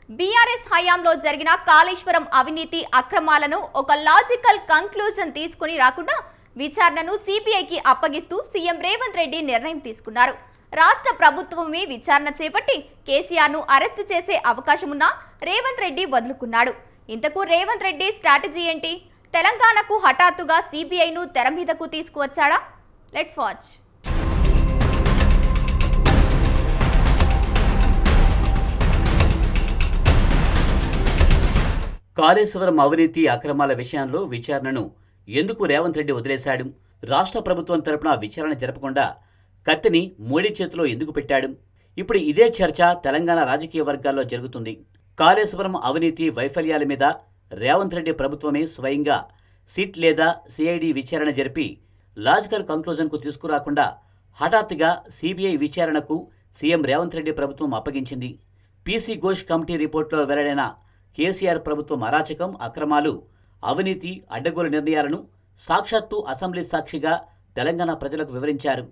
BRS హయాంలో జరిగిన కాళేశ్వరం అవినీతి అక్రమాలను ఒక లాజికల్ కంక్లూజన్ తీసుకుని రాకుండా విచారణను సిబిఐకి అప్పగిస్తూ సీఎం రేవంత్ రెడ్డి నిర్ణయం తీసుకున్నారు. రాష్ట్ర ప్రభుత్వమే విచారణ చేపట్టి కేసీఆర్ను అరెస్టు చేసే అవకాశమున్నా రేవంత్ రెడ్డి వదులుకున్నాడు. ఇంతకు రేవంత్ రెడ్డి స్ట్రాటజీ ఏంటి? తెలంగాణకు హఠాత్తుగా సిబిఐను తెర మీదకు తీసుకువచ్చాడా? Let's watch. కాళేశ్వరం అవినీతి అక్రమాల విషయంలో విచారణను ఎందుకు రేవంత్ రెడ్డి వదిలేశాడు? రాష్ట్ర ప్రభుత్వం తరపున విచారణ జరపకుండా కత్తిని మోడీ చేతిలో ఎందుకు పెట్టాడు? ఇప్పుడు ఇదే చర్చ తెలంగాణ రాజకీయ వర్గాల్లో జరుగుతుంది. కాళేశ్వరం అవినీతి వైఫల్యాల మీద రేవంత్ రెడ్డి ప్రభుత్వమే స్వయంగా సిట్ లేదా సిఐడి విచారణ జరిపి లాజికల్ కంక్లూజన్కు తీసుకురాకుండా హఠాత్తుగా సిబిఐ విచారణకు సీఎం రేవంత్ రెడ్డి ప్రభుత్వం అప్పగించింది. పీసీ ఘోష్ కమిటీ రిపోర్టులో వెల్లడైన కేసీఆర్ ప్రభుత్వం అరాచకం, అక్రమాలు, అవినీతి, అడ్డగోలు నిర్ణయాలను సాక్షాత్తు అసెంబ్లీ సాక్షిగా తెలంగాణ ప్రజలకు వివరించారు.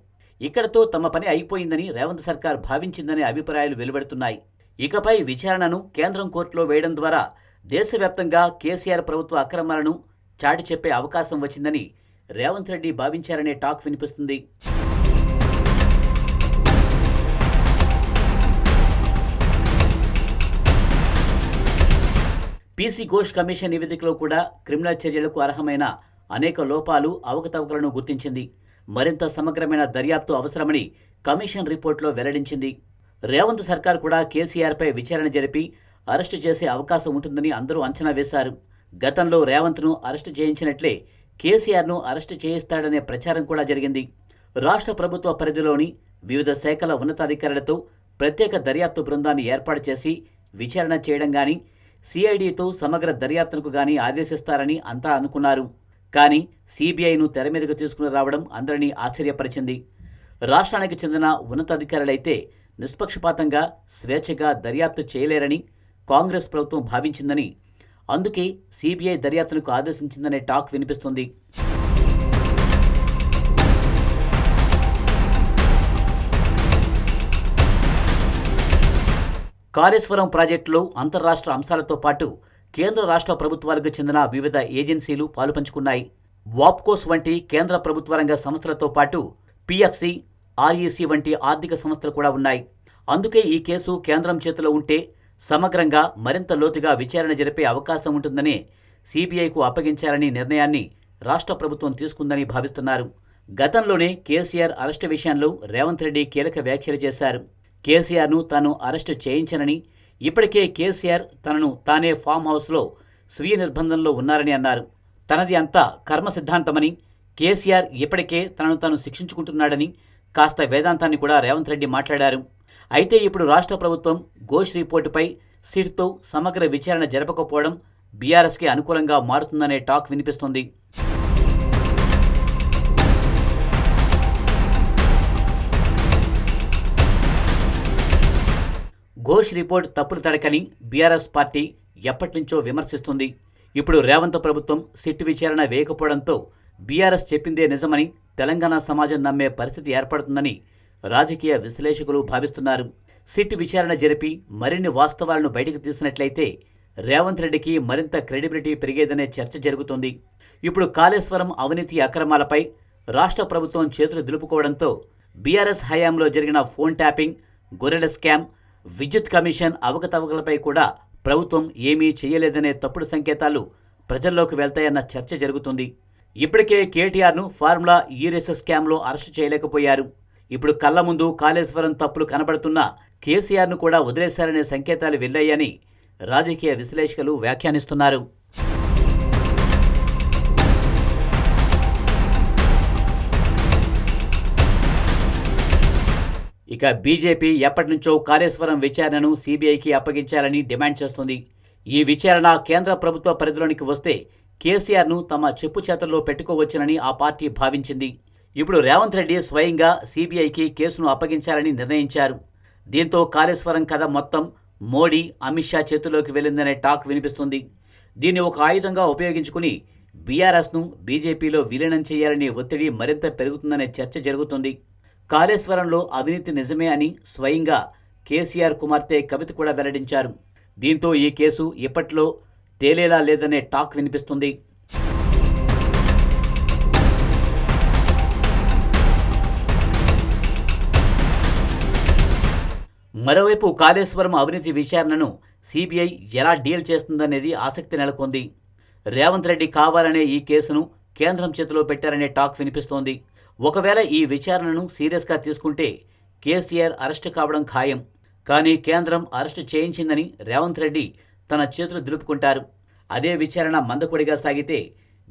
ఇక్కడతో తమ పని అయిపోయిందని రేవంత్ సర్కార్ భావించిందనే అభిప్రాయాలు వెలువడుతున్నాయి. ఇకపై విచారణను కేంద్రం కోర్టులో వేయడం ద్వారా దేశవ్యాప్తంగా కేసీఆర్ ప్రభుత్వ అక్రమాలను చాటి చెప్పే అవకాశం వచ్చిందని రేవంత్ రెడ్డి భావించారనే టాక్ వినిపిస్తుంది. పీసీ ఘోష్ కమిషన్ నివేదికలో కూడా క్రిమినల్ చర్యలకు అర్హమైన అనేక లోపాలు, అవకతవకలను గుర్తించింది. మరింత సమగ్రమైన దర్యాప్తు అవసరమని కమిషన్ రిపోర్టులో వెల్లడించింది. రేవంత్ సర్కార్ కూడా కేసీఆర్పై విచారణ జరిపి అరెస్టు చేసే అవకాశం ఉంటుందని అందరూ అంచనా వేశారు. గతంలో రేవంత్ను అరెస్టు చేయించినట్లే కేసీఆర్ను అరెస్టు చేయిస్తాడనే ప్రచారం కూడా జరిగింది. రాష్ట్ర ప్రభుత్వ పరిధిలోని వివిధ శాఖల ఉన్నతాధికారులతో ప్రత్యేక దర్యాప్తు బృందాన్ని ఏర్పాటు చేసి విచారణ చేయడం గాని, సిఐడితో సమగ్ర దర్యాప్తునకు గాని ఆదేశిస్తారని అంతా అనుకున్నారు. కానీ సిబిఐను తెర మీదకు తీసుకుని రావడం అందరినీ ఆశ్చర్యపరిచింది. రాష్ట్రానికి చెందిన ఉన్నతాధికారులైతే నిష్పక్షపాతంగా, స్వేచ్ఛగా దర్యాప్తు చేయలేరని కాంగ్రెస్ ప్రభుత్వం భావించిందని, అందుకే సిబిఐ దర్యాప్తునకు ఆదేశించిందనే టాక్ వినిపిస్తుంది. కాళేశ్వరం ప్రాజెక్టులో అంతర్రాష్ట్ర అంశాలతో పాటు కేంద్ర రాష్ట్ర ప్రభుత్వాలకు చెందిన వివిధ ఏజెన్సీలు పాలుపంచుకున్నాయి. వాప్కోస్ వంటి కేంద్ర ప్రభుత్వ రంగ సంస్థలతో పాటు పిఎఫ్సి, ఆర్ఈసి వంటి ఆర్థిక సంస్థలు కూడా ఉన్నాయి. అందుకే ఈ కేసు కేంద్రం చేతిలో ఉంటే సమగ్రంగా మరింత లోతుగా విచారణ జరిపే అవకాశం ఉంటుందని సిబిఐకు అప్పగించాలని నిర్ణయాన్ని రాష్ట్ర ప్రభుత్వం తీసుకుందని భావిస్తున్నారు. గతంలోనే కేసీఆర్ అరెస్టు విషయంలో రేవంత్ రెడ్డి కీలక వ్యాఖ్యలు చేశారు. కేసీఆర్ను తాను అరెస్టు చేయించనని, ఇప్పటికే కేసీఆర్ తనను తానే ఫామ్ హౌస్లో స్వీయ నిర్బంధంలో ఉన్నారని అన్నారు. తనది అంతా కర్మ సిద్ధాంతమని, కేసీఆర్ ఇప్పటికే తనను తాను శిక్షించుకుంటున్నాడని కాస్త వేదాంతాన్ని కూడా రేవంత్ రెడ్డి మాట్లాడారు. అయితే ఇప్పుడు రాష్ట్ర ప్రభుత్వం ఘోష్ రిపోర్టుపై సిట్తో సమగ్ర విచారణ జరపకపోవడం బీఆర్ఎస్కి అనుకూలంగా మారుతుందనే టాక్ వినిపిస్తుంది. ఘోష్ రిపోర్ట్ తప్పులు తడకని బీఆర్ఎస్ పార్టీ ఎప్పటినుంచో విమర్శిస్తుంది. ఇప్పుడు రేవంత్ ప్రభుత్వం సిట్ విచారణ వేయకపోవడంతో బీఆర్ఎస్ చెప్పిందే నిజమని తెలంగాణ సమాజం నమ్మే పరిస్థితి ఏర్పడుతుందని రాజకీయ విశ్లేషకులు భావిస్తున్నారు. సిట్ విచారణ జరిపి మరిన్ని వాస్తవాలను బయటకు తీసినట్లయితే రేవంత్ రెడ్డికి మరింత క్రెడిబిలిటీ పెరిగేదనే చర్చ జరుగుతుంది. ఇప్పుడు కాళేశ్వరం అవినీతి అక్రమాలపై రాష్ట్ర ప్రభుత్వం చేతులు దులుపుకోవడంతో బీఆర్ఎస్ హయాంలో జరిగిన ఫోన్ ట్యాపింగ్, గొర్రెల స్కామ్, విద్యుత్ కమిషన్ అవకతవకలపై కూడా ప్రభుత్వం ఏమీ చేయలేదనే తప్పుడు సంకేతాలు ప్రజల్లోకి వెళ్తాయన్న చర్చ జరుగుతుంది. ఇప్పటికే కేటీఆర్ను ఫార్ములా రేసు స్కామ్లో అరెస్టు చేయలేకపోయారు. ఇప్పుడు కళ్ల ముందు కాళేశ్వరం తప్పులు కనబడుతున్నా కేసీఆర్ను కూడా వదిలేశారనే సంకేతాలు వెళ్లాయని రాజకీయ విశ్లేషకులు వ్యాఖ్యానిస్తున్నారు. ఇక బీజేపీ ఎప్పటినుంచో కాళేశ్వరం విచారణను సిబిఐకి అప్పగించాలని డిమాండ్ చేస్తుంది. ఈ విచారణ కేంద్ర ప్రభుత్వ పరిధిలోనికి వస్తే కేసీఆర్ను తమ చెప్పు చేతల్లో పెట్టుకోవచ్చునని ఆ పార్టీ భావించింది. ఇప్పుడు రేవంత్ రెడ్డి స్వయంగా సిబిఐకి కేసును అప్పగించాలని నిర్ణయించారు. దీంతో కాళేశ్వరం కథ మొత్తం మోడీ, అమిత్ షా చేతుల్లోకి వెళ్ళిందనే టాక్ వినిపిస్తుంది. దీన్ని ఒక ఆయుధంగా ఉపయోగించుకుని బీఆర్ఎస్ను బీజేపీలో విలీనం చేయాలనే ఒత్తిడి మరింత పెరుగుతుందనే చర్చ జరుగుతుంది. కాళేశ్వరంలో అవినీతి నిజమే అని స్వయంగా కేసీఆర్ కుమార్తె కవిత కూడా వెల్లడించారు. దీంతో ఈ కేసు ఇప్పట్లో తేలేలా లేదనే టాక్ వినిపిస్తుంది. మరోవైపు కాళేశ్వరం అవినీతి విచారణను సిబిఐ ఎలా డీల్ చేస్తుందనేది ఆసక్తి నెలకొంది. రేవంత్ రెడ్డి కావాలనే ఈ కేసును కేంద్రం చేతిలో పెట్టారనే టాక్ వినిపిస్తోంది. ఒకవేళ ఈ విచారణను సీరియస్గా తీసుకుంటే కేసీఆర్ అరెస్టు కావడం ఖాయం. కానీ కేంద్రం అరెస్టు చేయించిందని రేవంత్ రెడ్డి తన చేతులు దులుపుకుంటారు. అదే విచారణ మందకొడిగా సాగితే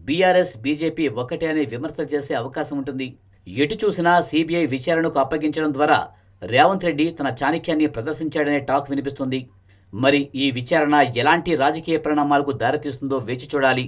బీఆర్ఎస్ బీజేపీ ఒక్కటే అనే విమర్శలు చేసే అవకాశం ఉంటుంది. ఎటు చూసినా సిబిఐ విచారణకు అప్పగించడం ద్వారా రేవంత్ రెడ్డి తన చాణక్యాన్ని ప్రదర్శించాడనే టాక్ వినిపిస్తుంది. మరి ఈ విచారణ ఎలాంటి రాజకీయ పరిణామాలకు దారితీస్తుందో వేచి చూడాలి.